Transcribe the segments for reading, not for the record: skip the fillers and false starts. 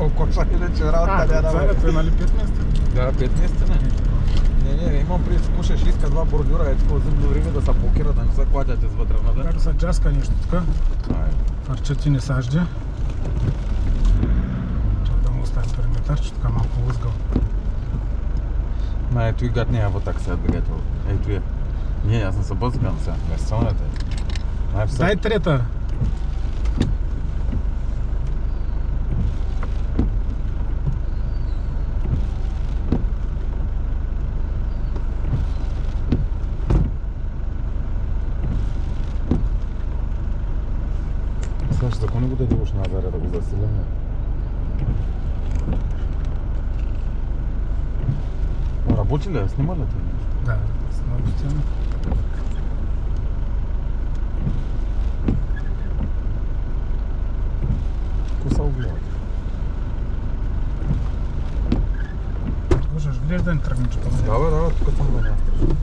Окоша иначе работа няма. Заедно е нали 5 месеца? Да, 5 месеца не. Не, имам при скушаш, иска 2 бордюра, е такова зимно време да се блокира, да не се клатят извътре, нали? Както са джаска нещо така. Парчети не сажди. Трябва да му оставим периметър, че така малко лъзгал. Ето и гад няма так сега двигател. Ето е. Не, аз съм се бъзган сега. Мерсонете. Дай трета. Сега ще закони го да идваш назаре да го заселим. Работи ли? Снима ли ти нещо? Да, снима постоянно. Коса огледа. Можеш, гледаш да не тръгнеш по мен. Да, тук съм да няма страшно.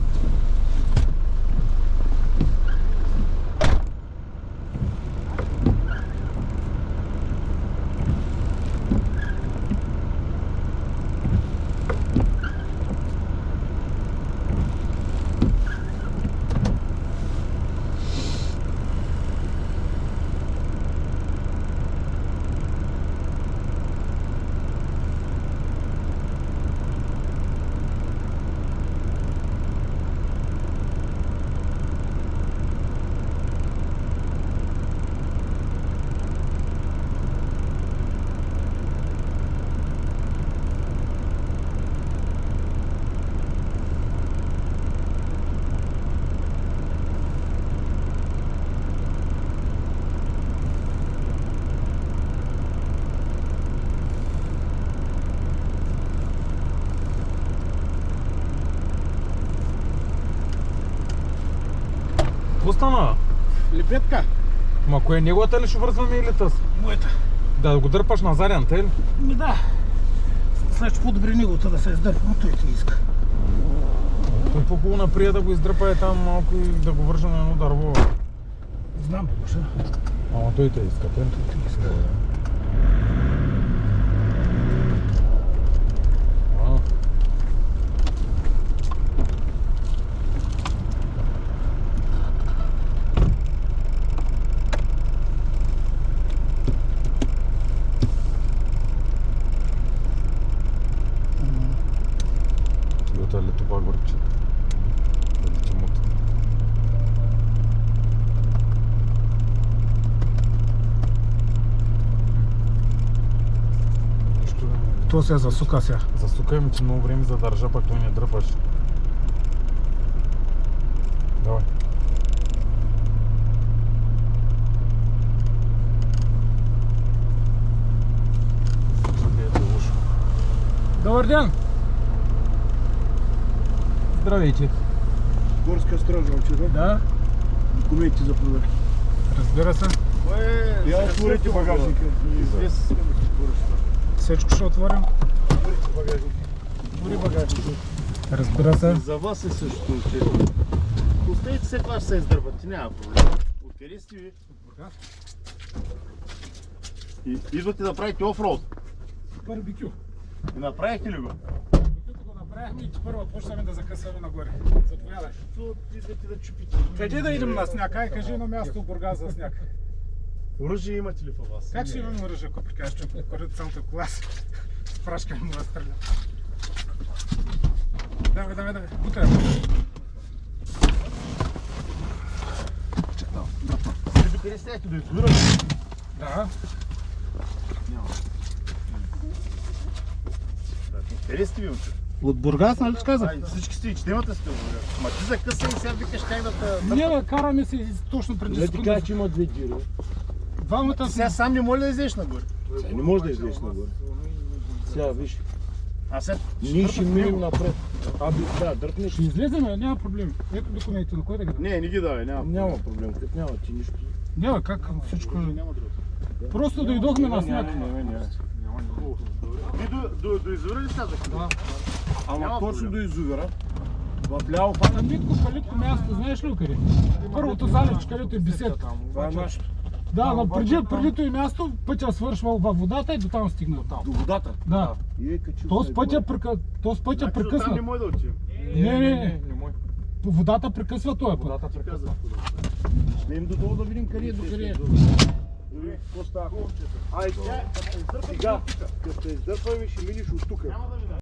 Какво стана? Лепетка. Ма кое, неговата ли ще вързваме или тъс? Моята. Да го дърпаш на заден, те ли? Ми да. След по-добре неговата да се издърпа, но той ти иска. Той по-хубаво наприя да го издърпа там малко и да го вържа на едно дърво. Знам, бе, Ама той те иска, те? Той те иска. То се засука сега. Засукай ми, че много време задържа, пак той не дръпаш. Давай. Добър ден! Здравейте. Горска стража, момчета. Да, Документи за проверка. разбира се. Я отворите багажника. Всичко ще отворим. Отворите багажника. Отвори багажника. Разбира се. За вас е също, момчета. Оставите се, това ще се издърпате, няма проблем. Откъде сте ви? Идвате да правите офроуд. Барбекю. И направихте ли го? Докато го направихме и първо почнем да закъсваме нагоре. Заповядай. Идвате да чупите. Къде да идем на сняг? Ай, кажи едно място в Бургас за сняг. Оръжие имате ли по вас? Как ще имаме оръжие, ако прикажеш, че покорят цялата кола с прашка му да стреля? Давай, бутай. Вие докъде стояхте да изгорате? Да. Къде сте ви, момчета? От Бургас, нали каза? Всички сте и четимата сте от Бургас. Ма ти закъса и сега викаш как да те... Не, бе, караме се точно преди секунда. че има две дири. Двамата Сега сам не може да излезеш нагоре. Сега не може да излезеш нагоре. Сега виж, А сега... ние ще минем напред. Да, дръпнеш. ще излезем, няма проблем. Ето документите, на кой да ги дам? Не ги давай, няма. Няма проблем, като няма ти нищо. Няма как всичко. Няма друго. Просто дойдохме на сняг. Вие до изора ли сядахте? Да. Ама Няма точно проблем. до изувера. В ляво Митко, палитко място, знаеш ли къде? Първото залече, където е беседка. Това е нашето. Да, но обаче преди, там- преди този място пътя свършвал във водата и до там стигнал. До водата. Да. И е качил Този се пътя, горе. този пътя Значи до там прекъсна. не може да отидем. Не мой. Водата прекъсва този път. Водата Ти прекъсва. казах. Ще им додолу да видим къде е до къде е. Да видим какво става. Ай, сега, като се издърпаме, ще минеш от тук.